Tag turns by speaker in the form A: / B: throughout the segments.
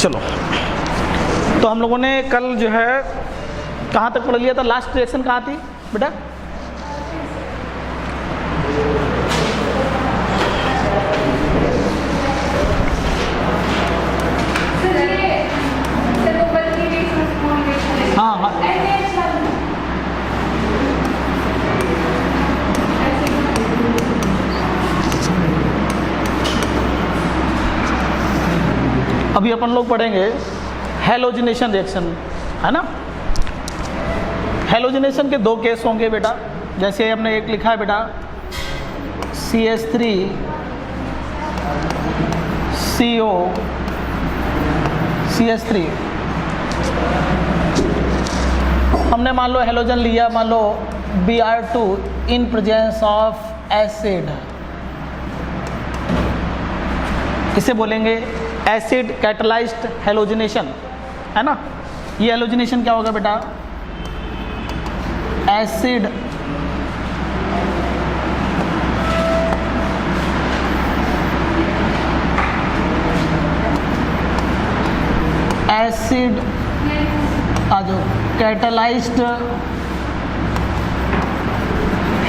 A: चलो, तो हम लोगों ने कल जो है कहाँ तक पढ़ लिया था? लास्ट रिएक्शन कहाँ थी बेटा? हाँ हाँ, अभी अपन लोग पढ़ेंगे हैलोजिनेशन रिएक्शन, है ना। हैलोजिनेशन के दो केस होंगे बेटा, जैसे हमने एक लिखा है बेटा CH3 CO CH3, हमने मान लो हैलोजन लिया, मान लो Br2 in presence of acid, इसे बोलेंगे एसिड कैटलाइज्ड हैलोजिनेशन, है ना। ये हैलोजिनेशन क्या होगा बेटा? एसिड एसिड आ जाओ कैटलाइज्ड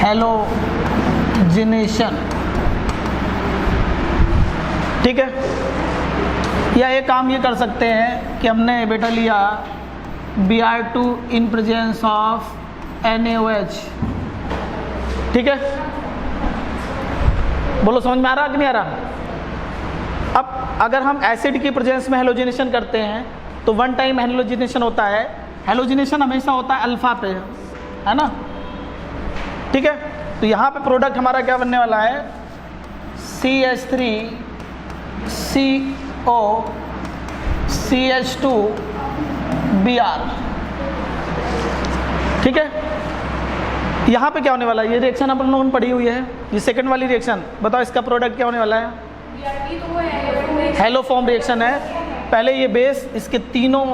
A: हैलोजिनेशन, ठीक है। या एक काम ये कर सकते हैं कि हमने बेटा लिया Br2 in presence of NaOH, ठीक है। बोलो समझ में आ रहा कि नहीं आ रहा? अब अगर हम एसिड की प्रेजेंस में हैलोजिनेशन करते हैं तो वन टाइम हैलोजिनेशन होता है। हैलोजिनेशन हमेशा होता है अल्फा पे, है ना, ठीक है। तो यहाँ पे प्रोडक्ट हमारा क्या बनने वाला है? CH3 CO CH2 Br, ठीक है। यहाँ पे क्या होने वाला है? ये रिएक्शन अपन लोगों ने पढ़ी हुई है, ये सेकंड वाली रिएक्शन। बताओ इसका प्रोडक्ट क्या होने वाला है? हैलोफॉर्म रिएक्शन है। पहले ये बेस इसके तीनों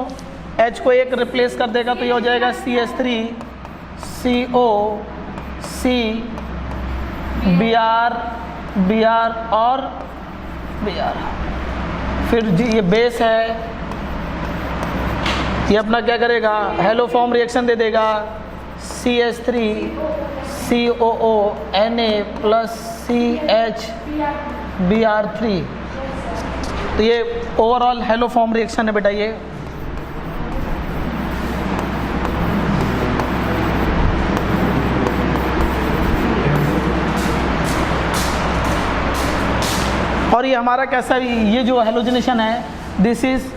A: H को एक रिप्लेस कर देगा, तो ये हो जाएगा CH3 CO C Br Br और Br। फिर ये बेस है, ये अपना क्या करेगा? हैलोफॉर्म रिएक्शन दे देगा CH3 COO Na plus CH Br3। तो ये ओवरऑल हैलोफॉर्म रिएक्शन है बेटा ये। और ये हमारा कैसा, ये जो हैलोजिनेशन है, this is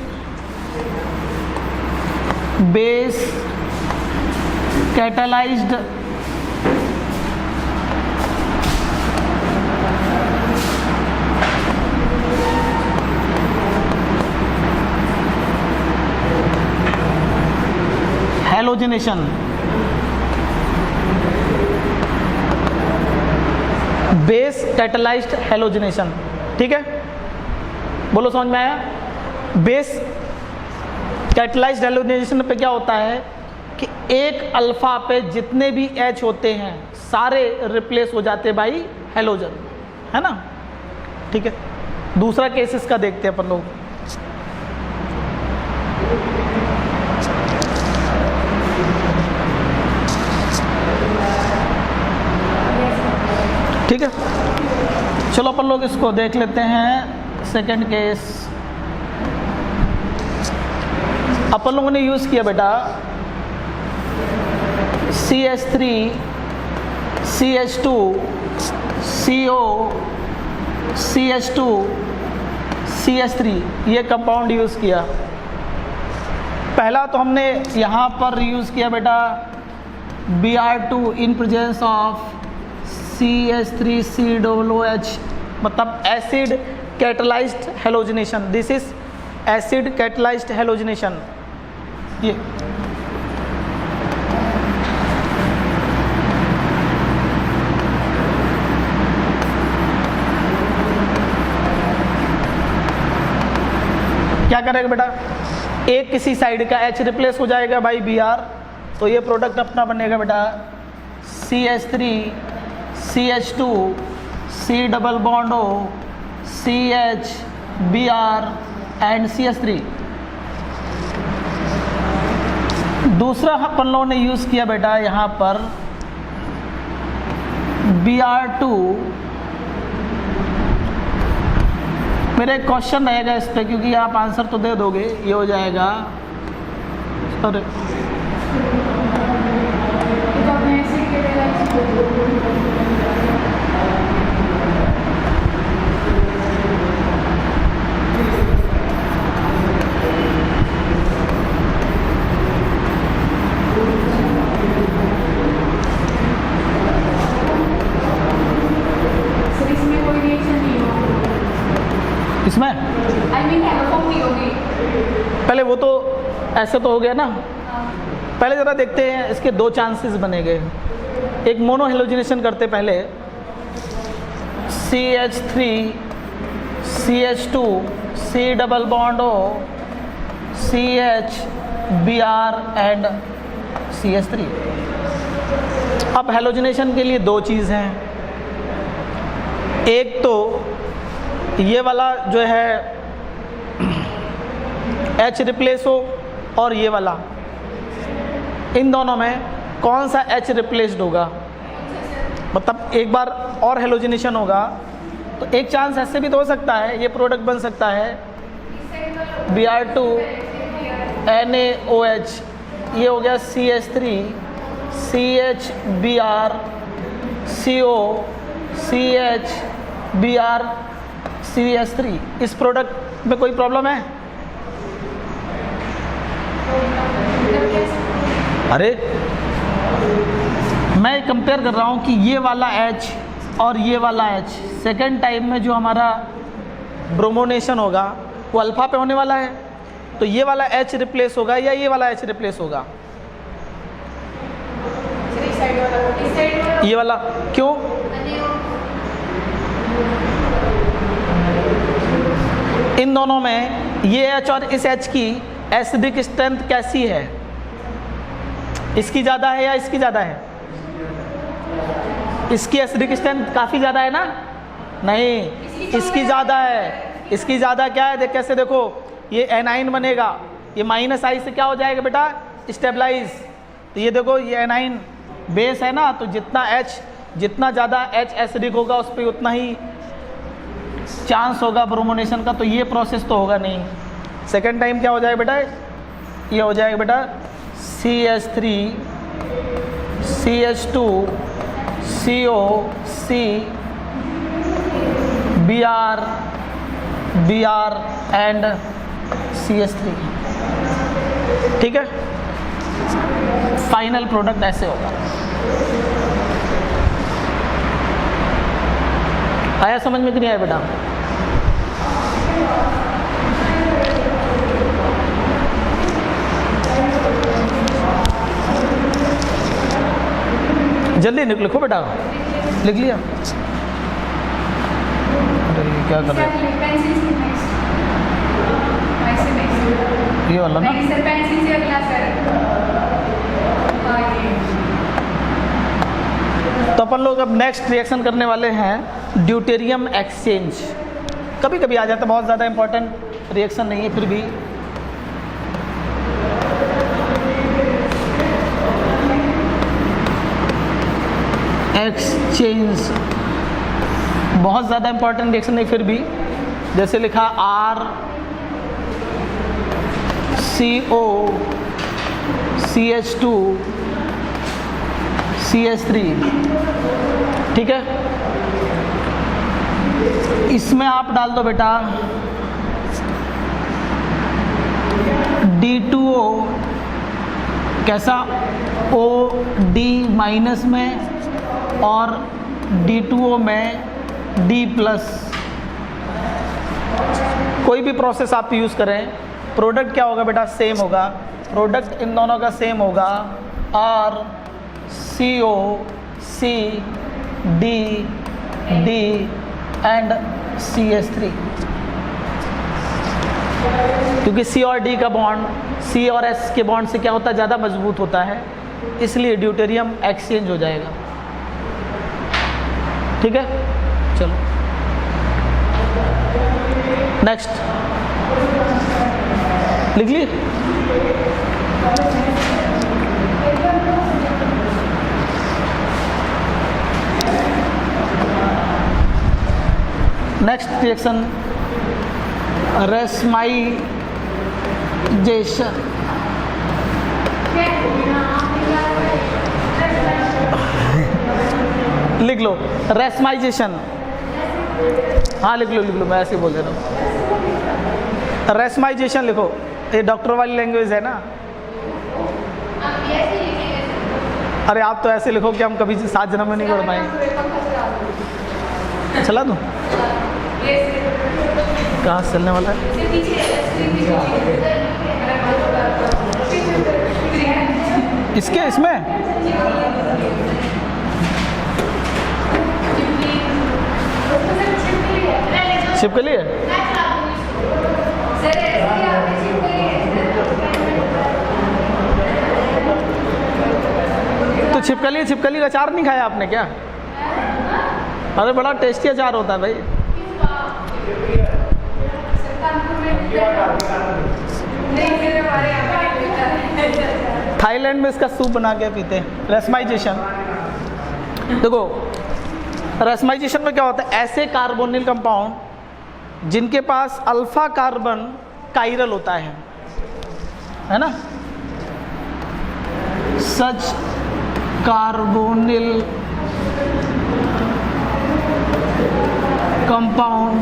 A: base catalysed halogenation. Base catalysed halogenation, ठीक है। बोलो समझ में आया? बेस कैटलाइज्ड हैलोजिनेशन पे क्या होता है कि एक अल्फा पे जितने भी H होते हैं सारे रिप्लेस हो जाते हैं बाई हैलोजन, है ना, ठीक है। दूसरा केस इसका देखते हैं अपन लोग। ठीक है, चलो अपन लोग इसको देख लेते हैं। सेकंड केस अपन लोगों ने यूज़ किया बेटा CH3 CH2 CO CH2 CH3, ये कंपाउंड यूज़ किया। पहला तो हमने यहाँ पर यूज़ किया बेटा Br2 in presence of CH3 COOH, मतलब acid catalysed halogenation. This is acid catalysed halogenation. ये क्या करेगा बेटा? एक किसी साइड का H रिप्लेस हो जाएगा बाई Br, तो ये प्रोडक्ट अपना बनेगा बेटा CH3 CH2 C double bond O CH Br and CH3। दूसरा अपन लोगों ने यूज़ किया बेटा यहाँ पर Br2। मेरा एक क्वेश्चन रहेगा इस पे, क्योंकि आप आंसर तो दे दोगे, ये हो जाएगा सॉरी इसमें पहले वो तो ऐसे तो हो गया ना। पहले ज़रा देखते हैं इसके दो चांसेस बनेंगे। एक मोनो हेलोजिनेशन करते पहले, CH3 CH2 C double bond O CH Br and CH3। अब हेलोजिनेशन के लिए दो चीज़ हैं, एक तो ये वाला जो है H रिप्लेस हो और ये वाला, इन दोनों में कौन सा H रिप्लेस्ड होगा, मतलब एक बार और हेलोजिनेशन होगा तो एक चांस ऐसे भी तो हो सकता है, ये प्रोडक्ट बन सकता है Br2 NaOH, ये हो गया CH3 CH Br CO CH Br CH3। इस प्रोडक्ट में कोई प्रॉब्लम है? अरे मैं कंपेयर कर रहा हूँ कि ये वाला H और ये वाला H सेकेंड टाइम में जो हमारा ब्रोमोनेशन होगा वो अल्फा पे होने वाला है, तो ये वाला H रिप्लेस होगा या ये वाला H रिप्लेस होगा? ये वाला। क्यों? इन दोनों में ये H और इस H की एसिडिक स्ट्रेंथ कैसी है? इसकी ज़्यादा है या इसकी ज़्यादा है? इसकी एसिडिक स्ट्रेंथ काफ़ी ज़्यादा है ना? नहीं, इसकी ज़्यादा है। इसकी ज़्यादा क्या है? कैसे देखो, ये एनाइन बनेगा, ये माइनस आई से क्या हो जाएगा बेटा? स्टेबलाइज। तो ये देखो, ये एनाइन बेस है ना, तो जितना ज़्यादा H एसिडिक होगा उस पर उतना ही चांस होगा ब्रोमोनेशन का, तो ये प्रोसेस तो होगा नहीं। सेकेंड टाइम क्या हो जाएगा बेटा? ये हो जाएगा बेटा CH3 CH2 CO C Br and CH3। ठीक है, फाइनल प्रोडक्ट ऐसे होगा। आया समझ में कि नहीं आया बेटा? जल्दी लिखो बेटा, लिख लिया? अरे क्या कर रहे हैं? ये वाला ना? तो अपन लोग अब नेक्स्ट रिएक्शन करने वाले हैं ड्यूटेरियम एक्सचेंज। कभी कभी आ जाता है, बहुत ज़्यादा इंपॉर्टेंट रिएक्शन नहीं है, फिर भी एक्सचेंज बहुत ज़्यादा इंपॉर्टेंट रिएक्शन नहीं, फिर भी जैसे लिखा RCO CH2 CH3। ठीक है, इसमें आप डाल दो बेटा D2O, कैसा? OD माइनस में और D2O में D+। कोई भी प्रोसेस आप यूज़ करें, प्रोडक्ट क्या होगा बेटा? सेम होगा। प्रोडक्ट इन दोनों का सेम होगा, RCO C D D and CH3। क्योंकि C और D का बॉन्ड C और S के बॉन्ड से क्या होता है? ज़्यादा मजबूत होता है, इसलिए ड्यूटेरियम एक्सचेंज हो जाएगा। ठीक है, चलो नेक्स्ट लिख ली। Next reaction रेस्माइजेशन। लिख लो रेस्माइजेशन। हाँ लिख लो मैं ऐसे ही बोल दे रहा हूँ। रेस्माइजेशन लिखो, ये डॉक्टर वाली लैंग्वेज है ना। अरे आप तो ऐसे लिखो कि हम कभी 7 जन्म में नहीं पढ़ पाएंगे। चला दूँ कहाँ से चलने वाला है? इसके इसमें छिपकली है। तो छिपकली का अचार नहीं खाया आपने क्या? अरे बड़ा टेस्टी अचार होता है भाई। थाईलैंड में इसका सूप बना के पीते हैं। रेस्माइजेशन देखो, रेस्माइजेशन में क्या होता है, ऐसे कार्बोनिल कंपाउंड जिनके पास अल्फा कार्बन कायरल होता है ना। Such carbonyl compound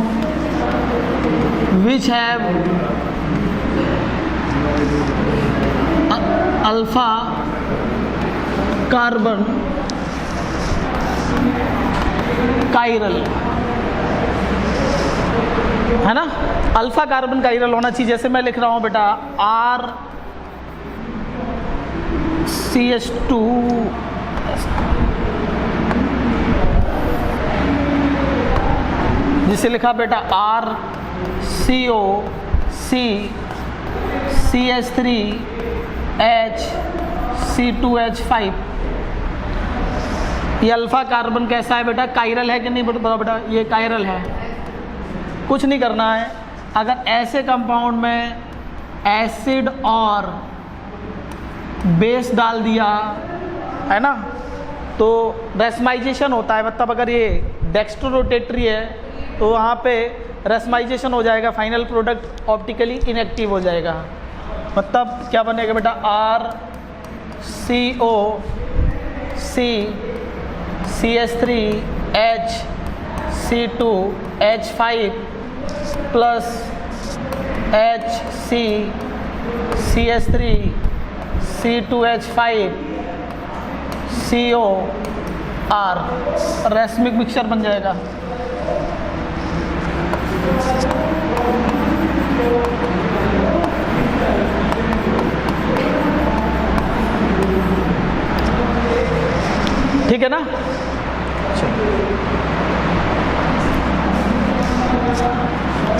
A: which have alpha carbon chiral है ना। अल्फा कार्बन कायरल होना चाहिए। जैसे मैं लिख रहा हूं बेटा RCH2 जिसे लिखा बेटा RCOC CH3H C2H5। ये अल्फा कार्बन कैसा है बेटा? कायरल है कि नहीं बेटा? ये कायरल है। कुछ नहीं करना है। अगर ऐसे कंपाउंड में एसिड और बेस डाल दिया है ना, तो रेस्माइजेशन होता है। मतलब अगर ये डेक्स्ट्रोरोटेटरी है तो वहाँ पे रेस्माइजेशन हो जाएगा, फाइनल प्रोडक्ट ऑप्टिकली इनएक्टिव हो जाएगा। मतलब क्या बनेगा बेटा? RCOC CH3H C2H5 plus HC CH3 C2H5 COR racemic mixture बन जाएगा। ठीक है ना।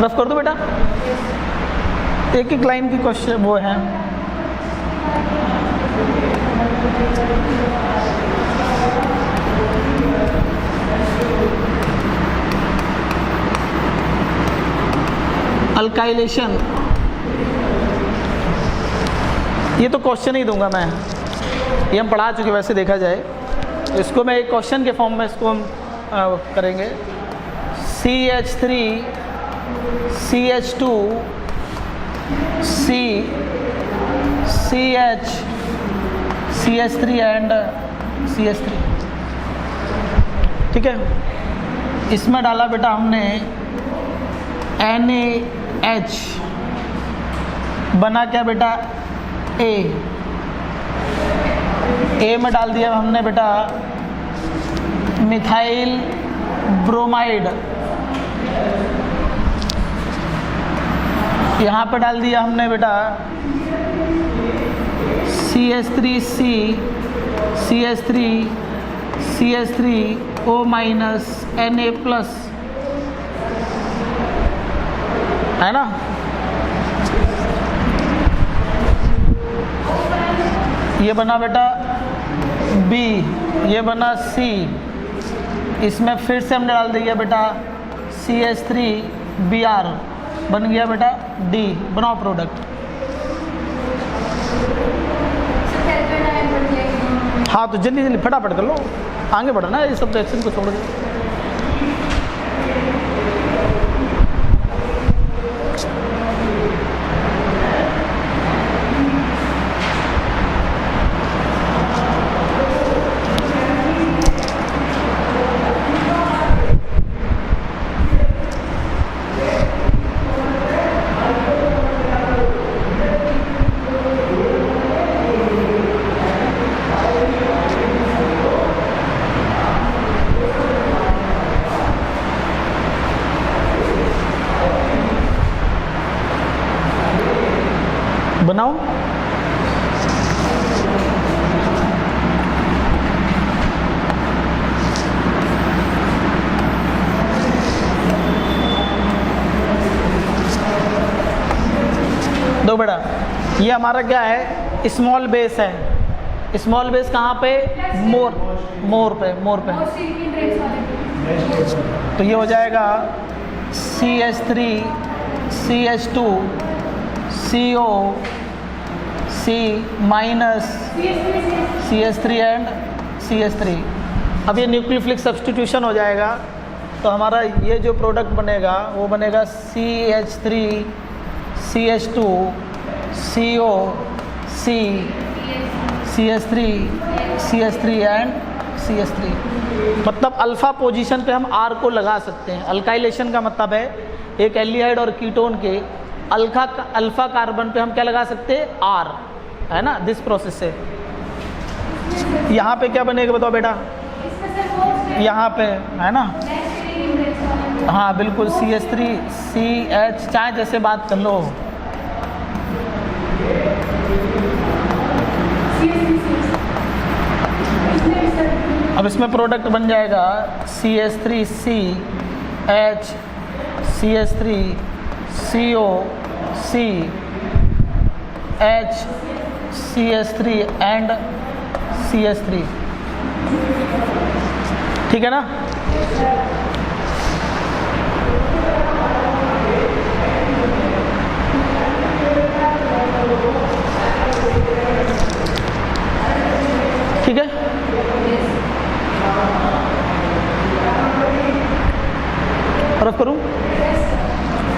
A: रफ कर दो बेटा। एक एक लाइन की क्वेश्चन वो है। अल्काइलेशन, ये तो क्वेश्चन ही दूंगा मैं, ये हम पढ़ा चुके वैसे देखा जाए। इसको मैं एक क्वेश्चन के फॉर्म में इसको हम करेंगे। CH3 CH2 CH CH3 and CH3। ठीक है। इसमें डाला बेटा हमने NaH, बना क्या बेटा? A में डाल दिया हमने बेटा मिथाइल ब्रोमाइड, यहाँ पे डाल दिया हमने बेटा CH3C CH3O minus Na plus, है ना। ये बना बेटा B, ये बना C, इसमें फिर से हमने डाल दिया बेटा CH3Br, बन गया बेटा D। बनाओ प्रोडक्ट। हाँ तो जल्दी जल्दी फटाफट कर लो, आगे बढ़ना है ये सब रिएक्शन को छोड़ के। बनाओ। दो बेटा, ये हमारा क्या है, स्मॉल बेस है। स्मॉल बेस कहाँ पे, मोर पे। तो ये हो जाएगा CH3 CH2 CO C minus CH3 and CH3। अब ये न्यूक्लियोफिलिक सब्स्टिट्यूशन हो जाएगा, तो हमारा ये जो प्रोडक्ट बनेगा वो बनेगा CH3 CH2 CO C CH3 CH3 and CH3। मतलब अल्फ़ा पोजीशन पे हम R को लगा सकते हैं। अल्काइलेशन का मतलब है एक एल्डिहाइड और कीटोन के अल्फा कार्बन पे हम क्या लगा सकते हैं, R, है ना, दिस प्रोसेस से। यहाँ पे क्या बनेगा बताओ बेटा, यहाँ पे है ना, हाँ बिल्कुल CH3 CH, चाहे जैसे बात कर लो। अब इसमें प्रोडक्ट बन जाएगा CH3 CH CH3 CO C H CH3 and CH3। ठीक है ना। ठीक है, रफ करूं।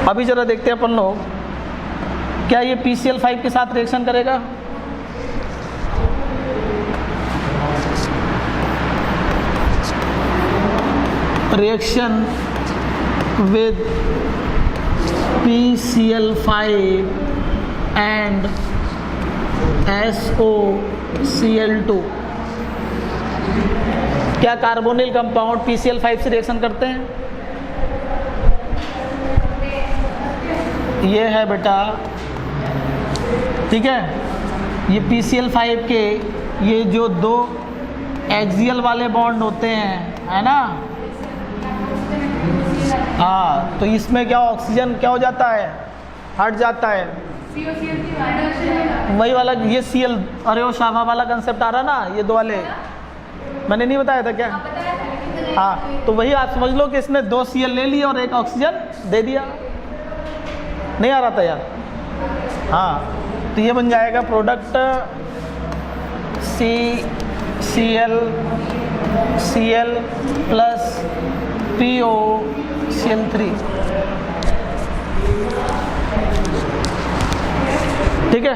A: अभी जरा देखते हैं अपन लोग, क्या ये PCl5 के साथ रिएक्शन करेगा। Reaction with PCl5 and SOCl2। क्या कार्बोनिल कंपाउंड PCl5 से रिएक्शन करते हैं। ये है बेटा, ठीक है, ये PCl5 के ये जो दो एक्सियल वाले बॉन्ड होते हैं, है ना, हाँ, तो इसमें क्या ऑक्सीजन क्या हो जाता है, हट जाता है। वही वाला ये Cl, अरे वो शामा वाला कंसेप्ट आ रहा ना, ये दो वाले मैंने नहीं बताया था क्या। हाँ, तो वही आप समझ लो कि इसने 2 Cl ले लिए और एक ऑक्सीजन दे दिया। नहीं आ रहा था यार। हाँ, तो ये बन जाएगा प्रोडक्ट CCl प्लस POCl3। ठीक है,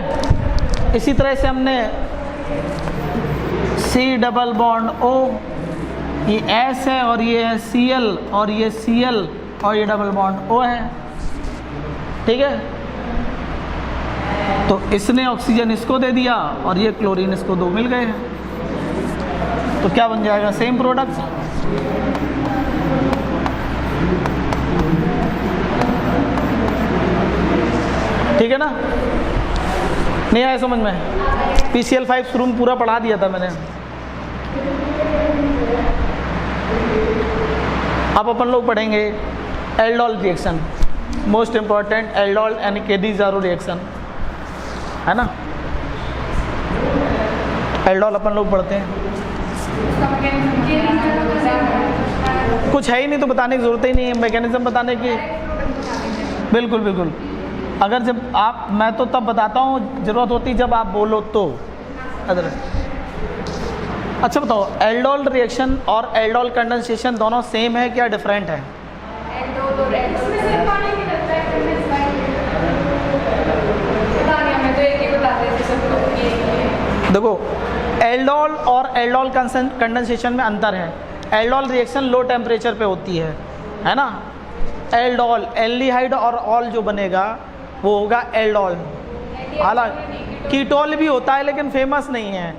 A: इसी तरह से हमने C डबल बॉन्ड O, ये S है और ये है Cl, और ये Cl और ये डबल बॉन्ड O है। ठीक है, तो इसने ऑक्सीजन इसको दे दिया और ये क्लोरीन इसको दो मिल गए हैं, तो क्या बन जाएगा, सेम प्रोडक्ट। ठीक है ना, नहीं आया समझ में। PCl5 शुरू में पूरा पढ़ा दिया था मैंने। अब अपन लोग पढ़ेंगे aldol reaction, most important, aldol and केडी-ज़ारो रिएक्शन, है ना। एल्डोल अपन लोग पढ़ते हैं, कुछ है ही नहीं तो बताने की जरूरत ही नहीं है, मैकेनिज्म बताने की। बिल्कुल बिल्कुल, अगर जब आप, मैं तो तब बताता हूँ, ज़रूरत होती जब आप बोलो तो। अदर अच्छा बताओ, एल्डोल रिएक्शन और एल्डोल कंडेंसेशन दोनों सेम है क्या डिफरेंट है?
B: एल्डोल और इसमें सिर्फ पानी निकलता है, पता नहीं, हमें तो एक ही बताते थे सब लोग ये।
A: देखो, एल्डोल और एल्डोल कंडेंसेशन में अंतर है। एल्डोल रिएक्शन लो टेम्परेचर पे होती है ना। एल्डोल एल्डिहाइड और ऑल जो बनेगा वो होगा एल्डोल। हालांकि कीटोल भी होता है लेकिन फेमस नहीं है।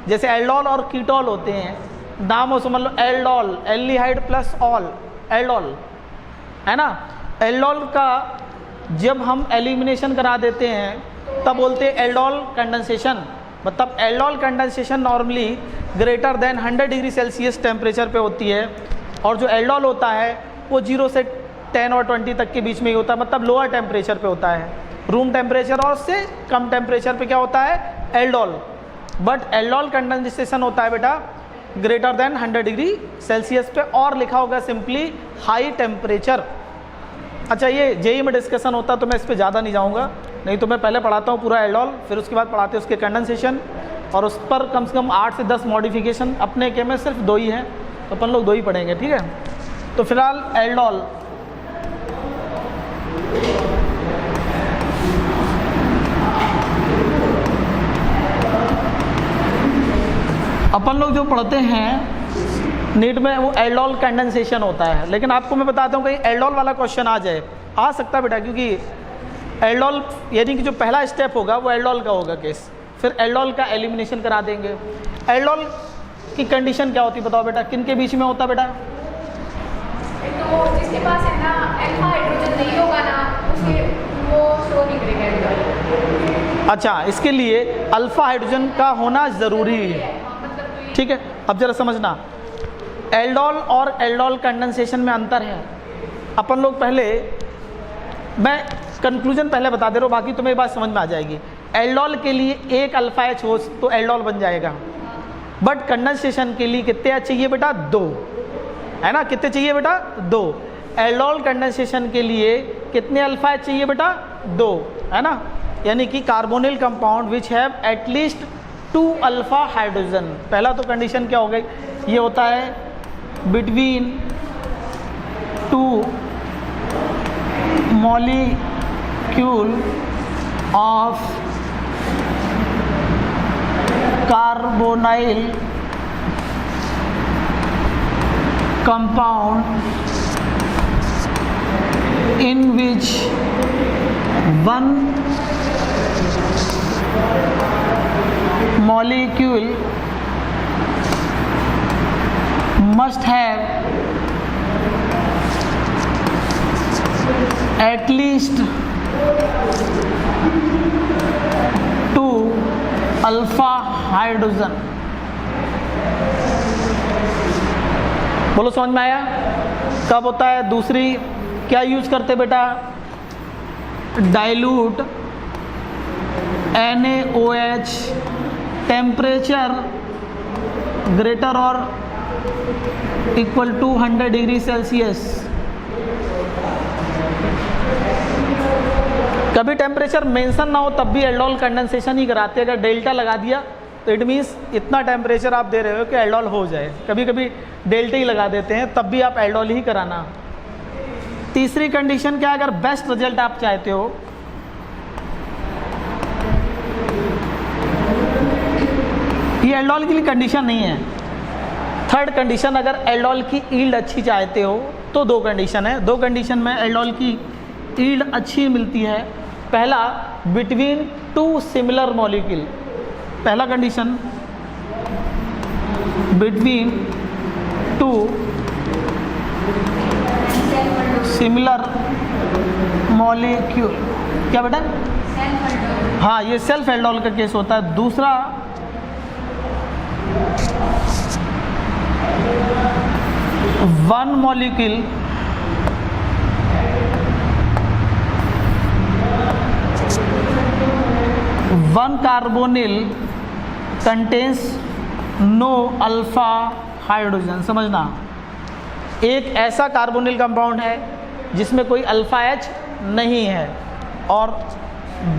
A: जैसे एल्डोल और कीटोल होते हैं, नाम हो समझ लो, aldol aldehyde plus ol aldol, है ना। एल्डोल का जब हम एलिमिनेशन करा देते हैं तब बोलते हैं एल्डोल कंडेंसेशन। मतलब aldol condensation normally greater than 100 degree Celsius temperature पे होती है, और जो एल्डोल होता है वो 0 से 10 और 20 तक के बीच में ही होता है, मतलब लोअर टेम्परेचर पे होता है। रूम टेम्परेचर और से कम टेम्परेचर पे क्या होता है? एल्डोल। बट एल्डोल कंडेंसेशन होता है बेटा ग्रेटर देन 100 डिग्री सेल्सियस पे, और लिखा होगा सिंपली हाई टेम्परेचर। अच्छा, ये जेई में डिस्कशन होता तो मैं इस पर ज़्यादा नहीं जाऊँगा, नहीं तो मैं पहले पढ़ाता हूँ पूरा एल्डोल, फिर उसके बाद पढ़ाते हैं उसके कंडेंसेशन, और उस पर कम से कम 8 से 10 मॉडिफिकेशन। अपने के में सिर्फ 2 ही हैं तो अपन लोग 2 ही पढ़ेंगे, ठीक है। तो फिलहाल एल्डोल, अपन लोग जो पढ़ते हैं नीट में वो एल्डोल कंडेंसेशन होता है। लेकिन आपको मैं बताता हूँ कहीं एल्डोल वाला क्वेश्चन आ जाए, आ सकता है बेटा, क्योंकि एल्डोल यानी कि जो पहला स्टेप होगा वो एल्डोल का होगा केस, फिर एल्डोल का एलिमिनेशन करा देंगे। एल्डोल की कंडीशन क्या होती है बताओ बेटा, किन के बीच में होता है बेटा?
B: तो जिसके पास है ना अल्फा हाइड्रोजन नहीं होगा ना, उसके वो शो नहीं करेगा एल्डोल।
A: अच्छा, इसके लिए अल्फा हाइड्रोजन का होना ज़रूरी है, ठीक है। अब जरा समझना, एल्डोल और एल्डोल कंडेंसेशन में अंतर है। अपन लोग पहले, मैं कंक्लूजन पहले बता दे रहा हूँ, बाकी तुम्हें बात समझ में आ जाएगी। एल्डोल के लिए एक अल्फा एच हो तो एल्डोल बन जाएगा, बट कंडेंसेशन के लिए कितने एच चाहिए बेटा? 2, है ना। कितने चाहिए बेटा? 2। एल्डोल कंडेंसेशन के लिए कितने अल्फा एच चाहिए बेटा? 2, है ना। यानी कि carbonyl compound which have at least 2 alpha hydrogen. पहला तो कंडीशन क्या हो गई, ये होता है between 2 molecule of carbonyl compound in which one molecule must have at least 2 alpha hydrogen. बोलो समझ में आया? कब होता है? दूसरी क्या यूज करते बेटा? डाइल्यूट NaOH टेम्परेचर ग्रेटर और इक्वल टू 100 डिग्री सेल्सियस। कभी टेम्परेचर मेंशन ना हो तब भी एल्डोल कंडेंसेशन ही कराते हैं। अगर डेल्टा लगा दिया तो इट मीन्स इतना टेम्परेचर आप दे रहे हो कि एल्डोल हो जाए। कभी कभी डेल्टा ही लगा देते हैं, तब भी आप एल्डोल ही कराना। तीसरी कंडीशन क्या है? अगर बेस्ट रिजल्ट आप चाहते हो, ये एल्डोल के लिए कंडीशन नहीं है। थर्ड कंडीशन, अगर एल्डोल की ईल्ड अच्छी चाहते हो तो 2 कंडीशन है। 2 कंडीशन में एल्डोल की ईल्ड अच्छी मिलती है। पहला, बिटवीन 2 सिमिलर मॉलिक्यूल। पहला कंडीशन, बिटवीन 2 सिमिलर मॉलिक्यूल। क्या बेटा? हाँ, ये सेल्फ एल्डोल का केस होता है। दूसरा, one molecule one carbonyl contains no alpha hydrogen. समझना, एक ऐसा कार्बोनिल कंपाउंड है जिसमें कोई अल्फा एच नहीं है, और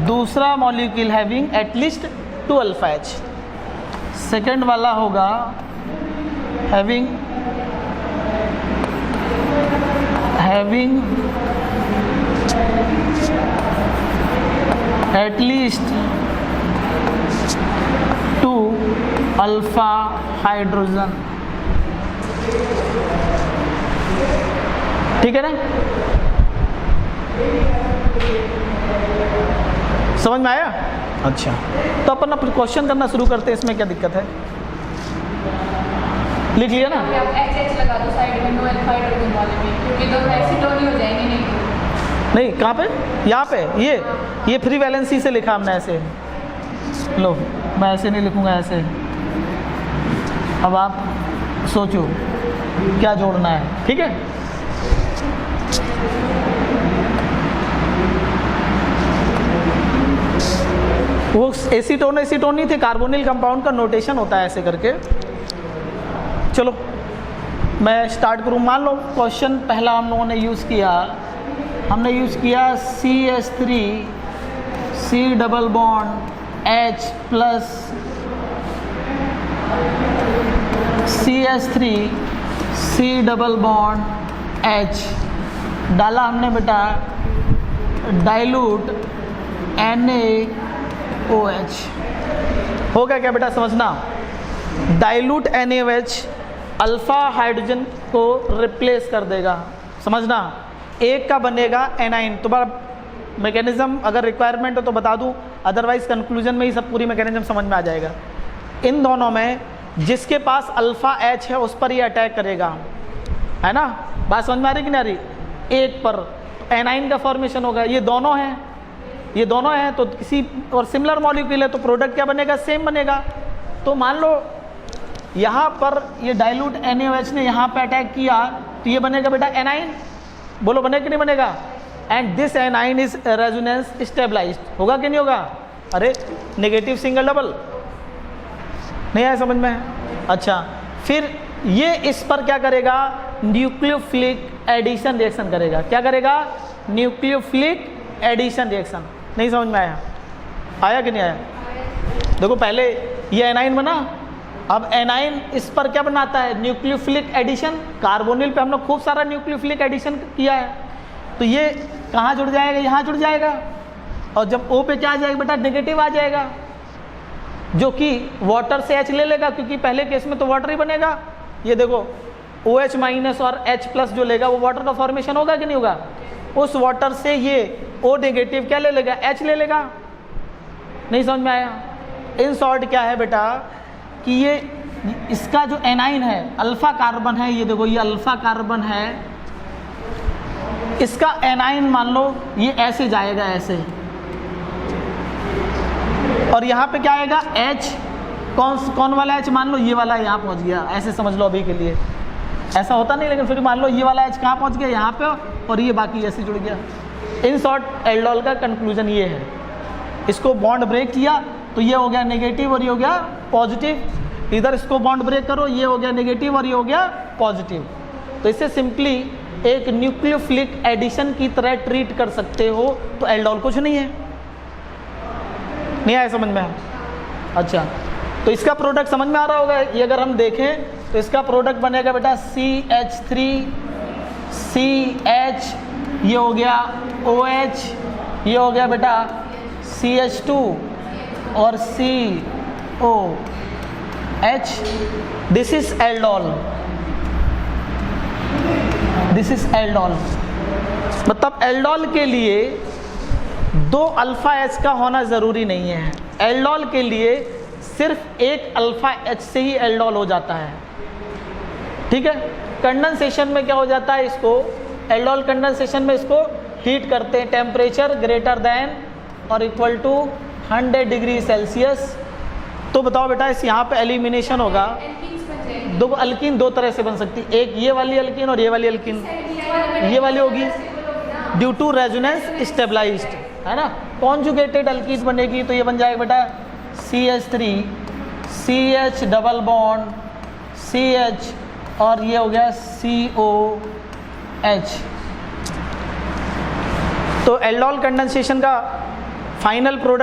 A: दूसरा molecule having at least 2 alpha H. Second वाला होगा having at least 2 alpha hydrogen. ठीक है ना, समझ में आया? अच्छा, तो अपन अब क्वेश्चन करना शुरू करते हैं। इसमें क्या दिक्कत है, लिख लिया ना?
B: आप HH लगा दो साइड में, नो अल्फा हाइड्रोजन वाले में, क्योंकि दोनों एसीटोन ही हो जाएंगे। नहीं,
A: कहाँ पे? यहाँ पे ये फ्री वैलेंसी से लिखा हमने ऐसे। लो, मैं ऐसे नहीं लिखूंगा, ऐसे। अब आप सोचो क्या जोड़ना है। ठीक है, वो एसीटोन नहीं थे, कार्बोनिल कंपाउंड का नोटेशन होता है ऐसे करके। चलो मैं स्टार्ट करूँ। मान लो क्वेश्चन पहला हम लोगों ने यूज़ किया CH3 C double bond H plus CH3 C double bond H डाला हमने बेटा डाइल्यूट NaOH। हो गया क्या बेटा? समझना, डाइल्यूट NaOH अल्फा हाइड्रोजन को रिप्लेस कर देगा। समझना, एक का बनेगा एनाइन। तुम्हारा मैकेनिज्म अगर रिक्वायरमेंट हो तो बता दूं, अदरवाइज कंक्लूजन में ही सब पूरी मैकेनिज्म समझ में आ जाएगा। इन दोनों में जिसके पास अल्फा H है उस पर ये अटैक करेगा, है ना? बात समझ में आ रही कि नहीं आ रही? एक पर एनाइन का फॉर्मेशन होगा। ये दोनों हैं तो किसी और सिमिलर मॉलिक्यूल है तो प्रोडक्ट क्या बनेगा? सेम बनेगा। तो मान लो यहाँ पर ये डाइल्यूट NaOH ने यहाँ पे अटैक किया तो ये बनेगा बेटा एनाइन। बोलो बनेगा कि नहीं बनेगा? And this anion is resonance stabilised. होगा कि नहीं होगा? अरे नेगेटिव सिंगल डबल नहीं आया समझ में? अच्छा, फिर ये इस पर क्या करेगा? न्यूक्लियोफिलिक एडिशन रिएक्शन करेगा। क्या करेगा? Nucleophilic addition reaction. नहीं समझ में आया कि नहीं आया? देखो पहले ये एनाइन बना, अब एनाइन इस पर क्या बनाता है? Nucleophilic addition. कार्बोनिल पे हम लोग खूब सारा न्यूक्लियोफिलिक एडिशन किया है, तो ये कहाँ जुड़ जाएगा? यहाँ जुड़ जाएगा। और जब O पे क्या आ जाएगा बेटा? नेगेटिव आ जाएगा, जो कि वाटर से H ले लेगा, क्योंकि पहले केस में तो वाटर ही बनेगा। ये देखो OH माइनस और H प्लस जो लेगा वो वाटर का फॉर्मेशन होगा कि नहीं होगा? उस वाटर से ये O नेगेटिव क्या ले लेगा? H ले लेगा। नहीं समझ में आया? इन शॉर्ट क्या है बेटा कि ये इसका जो एनाइन है, अल्फा कार्बन है, ये देखो ये अल्फा कार्बन है, इसका एनाइन मान लो ये ऐसे जाएगा ऐसे, और यहाँ पे क्या आएगा? H। कौन वाला H? मान लो ये वाला यहाँ पहुँच गया, ऐसे समझ लो। अभी के लिए ऐसा होता नहीं, लेकिन फिर मान लो ये वाला H कहाँ पहुँच गया? यहाँ पे, और ये बाकी ऐसे जुड़ गया। इन शॉर्ट एल्डोल का कंक्लूजन ये है। इसको बॉन्ड ब्रेक किया तो ये हो गया नेगेटिव और ये हो गया पॉजिटिव। इधर इसको बॉन्ड ब्रेक करो, ये हो गया नेगेटिव और ये हो गया पॉजिटिव। तो इसे सिंपली एक न्यूक्लियोफिलिक एडिशन की तरह ट्रीट कर सकते हो। तो एल्डोल कुछ नहीं है। नहीं आया समझ में? अच्छा, तो इसका प्रोडक्ट समझ में आ रहा होगा। ये अगर हम देखें तो इसका प्रोडक्ट बनेगा बेटा CH3 CH, ये हो गया OH, ये हो गया बेटा CH2 और COH। This is aldol. मतलब एल्डोल के लिए 2 अल्फा H का होना ज़रूरी नहीं है। एल्डोल के लिए सिर्फ एक अल्फा H से ही एल्डोल हो जाता है। ठीक है, कंडेंसेशन में क्या हो जाता है? इसको एल्डोल कंडेंसेशन में इसको हीट करते हैं, टेम्परेचर ग्रेटर देन और इक्वल टू 100 डिग्री सेल्सियस। तो बताओ बेटा, इस यहाँ पे एलिमिनेशन होगा। दो अल्कीन दो तरह से बन सकती, एक ये वाली अल्कीन और ये वाली अल्कीन। ये वाली होगी ड्यू टू रेजोनेंस स्टेबलाइज्ड, है ना। कॉन्जुगेटेड अल्कीन बनेगी तो ये बन जाएगा बेटा CH3 CH double bond CH और ये हो गया COH। तो एल्डोल कंडेंसेशन का फाइनल प्रोडक्ट